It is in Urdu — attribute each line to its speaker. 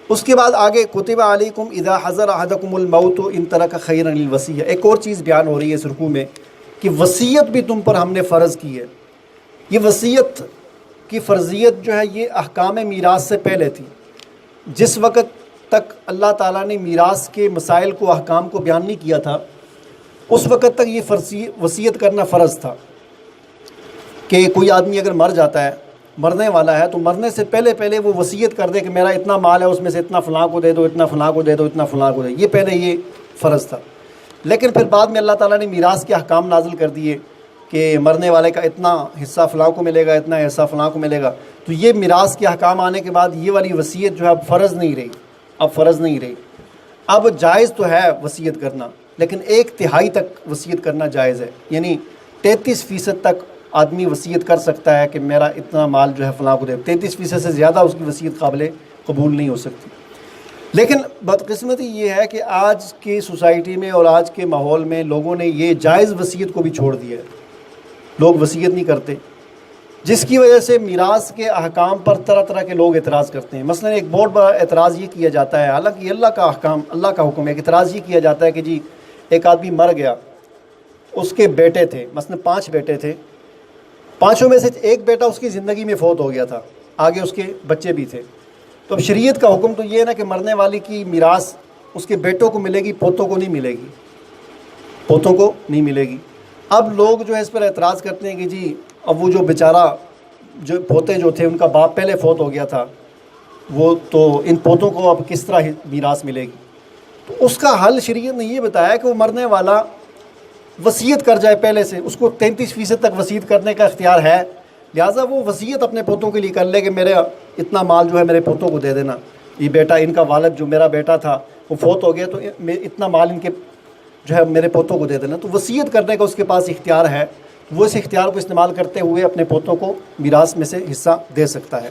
Speaker 1: اس کے بعد آگے کتب علیکم اذا حضر احدکم الموت ان ترک خیرا للوصیہ، ایک اور چیز بیان ہو رہی ہے اس رکوع میں کہ وصیت بھی تم پر ہم نے فرض کی ہے۔ یہ وصیت کی فرضیت جو ہے یہ احکام میراث سے پہلے تھی۔ جس وقت تک اللہ تعالیٰ نے میراث کے مسائل کو، احکام کو بیان نہیں کیا تھا، اس وقت تک یہ وصیت کرنا فرض تھا کہ کوئی آدمی اگر مر جاتا ہے، مرنے والا ہے، تو مرنے سے پہلے وہ وصیت کر دے کہ میرا اتنا مال ہے، اس میں سے اتنا فلاں کو دے دو، اتنا فلاں کو دے دو، اتنا فلاں کو دے دو۔ یہ پہلے یہ فرض تھا، لیکن پھر بعد میں اللہ تعالیٰ نے میراث کے احکام نازل کر دیے کہ مرنے والے کا اتنا حصہ فلاں کو ملے گا، اتنا حصہ فلاں کو ملے گا۔ تو یہ میراث کے احکام آنے کے بعد یہ والی وصیت جو ہے اب فرض نہیں رہی، اب فرض نہیں رہی۔ اب جائز تو ہے وصیت کرنا، لیکن 1/3 تک وصیت کرنا جائز ہے، یعنی 33% تک آدمی وصیت کر سکتا ہے کہ میرا اتنا مال جو ہے فلاں کو دے۔ 33% سے زیادہ اس کی وصیت قابل قبول نہیں ہو سکتی۔ لیکن بدقسمتی یہ ہے کہ آج کی سوسائٹی میں اور آج کے ماحول میں لوگوں نے یہ جائز وصیت کو بھی چھوڑ دیا ہے، لوگ وصیت نہیں کرتے، جس کی وجہ سے میراث کے احکام پر طرح طرح کے لوگ اعتراض کرتے ہیں۔ مثلا ایک بہت بڑا اعتراض یہ کیا جاتا ہے، حالانکہ یہ اللہ کا احکام، اللہ کا حکم ہے، ایک اعتراض یہ کیا جاتا ہے کہ جی ایک آدمی مر گیا، اس کے بیٹے تھے، مثلا 5 بیٹے تھے، 5 میں سے ایک بیٹا اس کی زندگی میں فوت ہو گیا تھا، آگے اس کے بچے بھی تھے۔ تو اب شریعت کا حکم تو یہ ہے نا کہ مرنے والی کی میراث اس کے بیٹوں کو ملے گی، پوتوں کو نہیں ملے گی، پوتوں کو نہیں ملے گی۔ اب لوگ جو ہے اس پر اعتراض کرتے ہیں کہ جی اب وہ جو بیچارہ جو پوتے جو تھے ان کا باپ پہلے فوت ہو گیا تھا، وہ تو ان پوتوں کو اب کس طرح میراث ملے گی؟ تو اس کا حل شریعت نے یہ بتایا کہ وہ مرنے والا وصیت کر جائے پہلے سے، اس کو 33% تک وصیت کرنے کا اختیار ہے، لہٰذا وہ وصیت اپنے پوتوں کے لیے کر لے کہ میرے اتنا مال جو ہے میرے پوتوں کو دے دینا، یہ بیٹا ان کا والد جو میرا بیٹا تھا وہ فوت ہو گیا تو اتنا مال ان کے جو ہے میرے پوتوں کو دے دینا۔ تو وصیت کرنے کا اس کے پاس اختیار ہے، وہ اس اختیار کو استعمال کرتے ہوئے اپنے پوتوں کو میراث میں سے حصہ دے سکتا ہے۔